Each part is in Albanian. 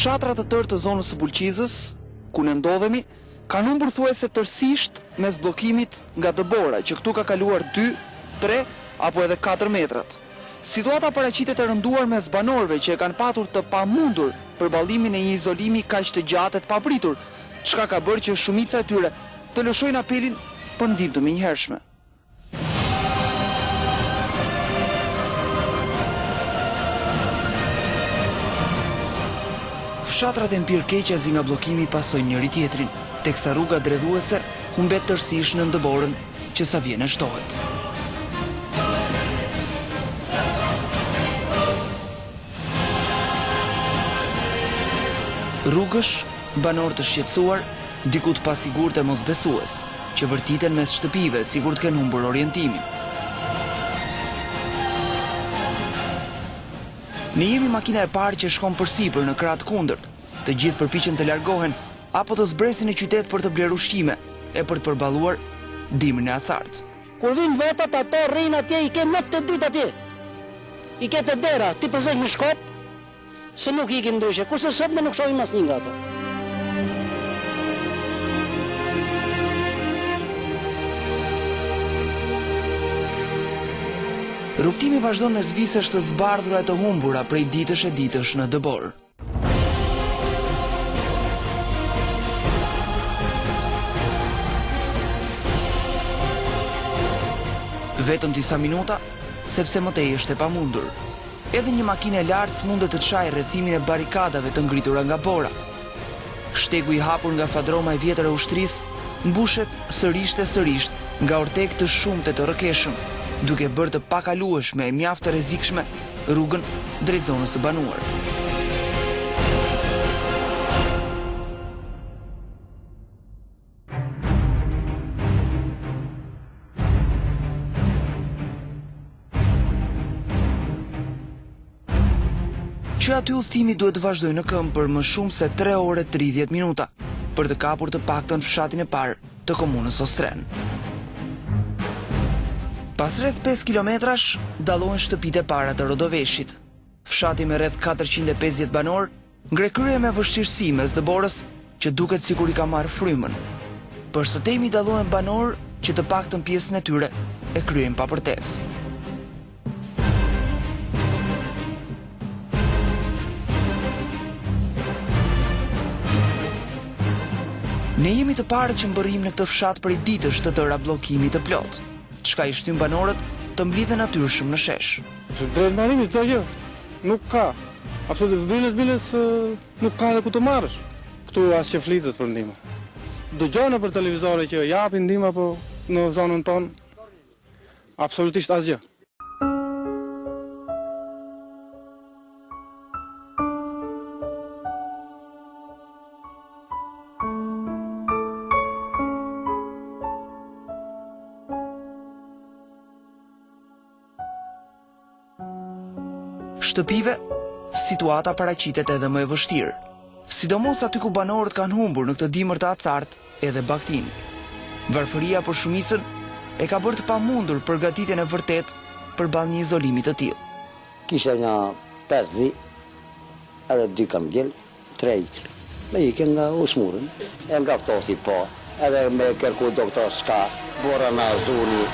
Fshatrat të tërë të zonës së Bulqizës, ku ne ndodhemi, kanë humbur thuajse tërësisht mes bllokimit nga dëbora, që këtu ka kaluar 2, 3 apo edhe 4 metrat. Situata paraqitet e rënduar mes banorëve që e kanë patur të pamundur përballimin e një izolimi kaq të gjatë e të papritur, çka ka bërë që shumica e tyre të lëshojnë apelin për ndihmë të menjëhershme. Fshatrat e Mpirkeqes nga bllokimi pasojnë njëri tjetrin, teksa rruga dredhuese humbet tërësisht në dëborën që sa vjen e shtohet. Rrugësh, banor të shqetësuar, diku të pasigurt e mosbesues, që vërtiten mes shtëpive, sigur të kenë humbur orientimin. Ne jemi makina e parë që shkon përsipër në krah të kundërt. Të gjithë përpiqen të largohen apo të zbresin në qytet për të bler ushqime e për të përballuar dimrin e acartë. Kur vin vetat ato rrin atje, i ke më të ditë atje. I ke të dera, ti përzek në shkop, se nuk i ke ndryshe. Kurse sot ne nuk shohim asnjë nga ato. Rrugtimi vazhdon mes visesh të zbardhura e të humbura prej ditësh e ditësh në dëbor. Vetëm disa minuta, sepse mëtej është e pamundur. Edhe një makinë e lartë s'mundet të çajë rrethimin e barikadave të ngritura nga bora. Shtegu i hapur nga fadroma e vjetër e ushtrisë mbushet sërish nga ortek të shumtë të rrëkeshëm, duke bërë të pakalueshme e mjaft të rrezikshme rrugën drejt zonës së banuar. Që aty udhëtimi duhet të vazhdojë në këmbë për më shumë se 3 orë 30 minuta, për të kapur të paktën fshatin e parë të komunës Ostren. Pas rreth 5 kilometrash, dallohen shtëpitë e para të Rodoveshit. Fshati me rreth 450 banor ngrekrye me vështirësi mes dëborës që duket sikur i ka marrë frymën. Për së tejmi dallohen banor që të paktën pjesën e tyre e kryejnë pa përtesë. Ne jemi të parët që mbërrim në këtë fshat prej ditësh të tëra bllokimit të plot, çka i shtyn banorët të mblidhen natyrshëm në shesh. Drejt marrimit çdo gjë nuk ka. Absolutisht zbilës nuk ka dhe ku të marrësh. Këtu as që flitet për ndihmë. Dëgjojnë për televizore që japin ndihmë apo në zonën tonë. Absolutisht asgjë. Shtëpive, situata paraqitet edhe më e vështirë, sidomos aty ku banorët kanë humbur në këtë dimër të acartë edhe baktin. Varfëria për shumicën e ka bërë të pamundur përgatitjen e vërtet përballë një izolimi të tillë. Kisha një 5 di, edhe 2 kam gjel, 3 ikë. Me ikë nga usmurën, e nga ftohti po, edhe me kërku doktor s'ka, bora na zuni.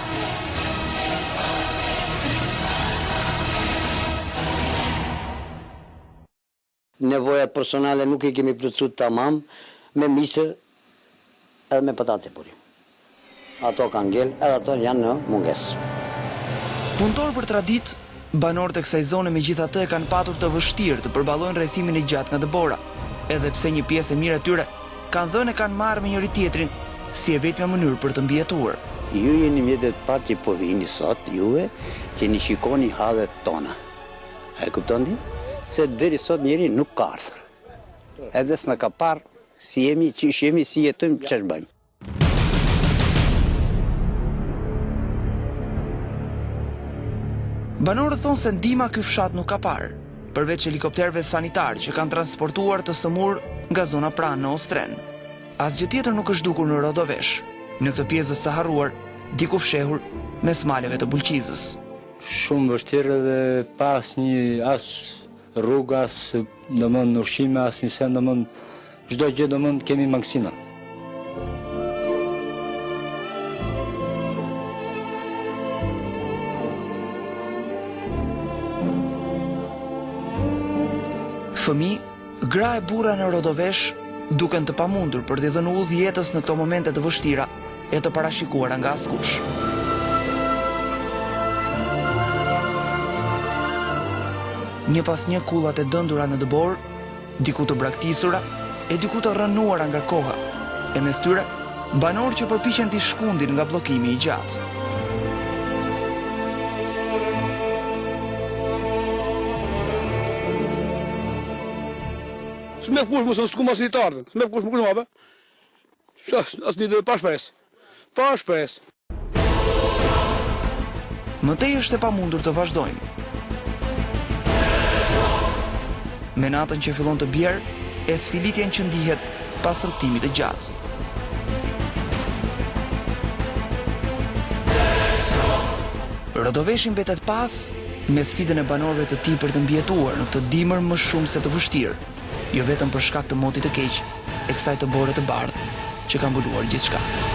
Nevojat personale nuk i kemi plotësuar tamam me misër edhe me patate burim. Ato kanë ngel, edhe ato janë në mungesë. Punëtor për tradit, banorët e kësaj zone megjithatë e kanë patur të vështirë të përballojnë rrethimin e gjatë nga dëbora, edhe pse një pjesë e mirë e tyre kanë dhënë e kanë marrë me njëri tjetrin si e vetmja mënyrë për të mbijetuar. Ju jeni mjetet parë që po vini sot, juve që një shikoni hallet tona. A e kuptoni? Se deri sot njeri nuk ka ardhur. Edhe s'na ka parë si jemi, çish jemi, si jetojmë, ç'është bëjmë. Banorët thonë se ndihma ky fshat nuk ka parë, përveç helikopterëve sanitar që kanë transportuar të sëmur nga zona pranë në Ostren. Asgjë tjetër nuk është dukur në Rodovesh, në këtë pjesë të harruar, diku fshehur mes maleve të Bulqizës. Shumë vështirë dhe pas një as rruga, as domthon ushqime, asnjë send, domthon çdo gjë domthon kemi mangësina. Fëmi, gra e burra në Rodovesh duken të pamundur për t'i dhënë udhë jetës në këto momente të vështira e të parashikuara nga askush. Një pas një kullat e dëndura në dëbor, diku të braktisura e diku të rënuara nga koha, e mes tyre banor që përpiqen t'i shkundin nga bllokimi i gjatë. S'me kush më s'ku mas i tardën, s'me kush më kush më be. As një dhe pa shpes. Pa shpes. Mëtej është e pamundur të vazhdojmë. Me natën që fillon të bjerë, e sfilitjen që ndihet pas rrugtimit të gjatë. Rodoveshi mbetet pas me sfidën e banorëve të tij për të mbijetuar në këtë dimër më shumë se të vështirë, jo vetëm për shkak të motit të keq e kësaj të bore të bardhë që ka mbuluar gjithçka.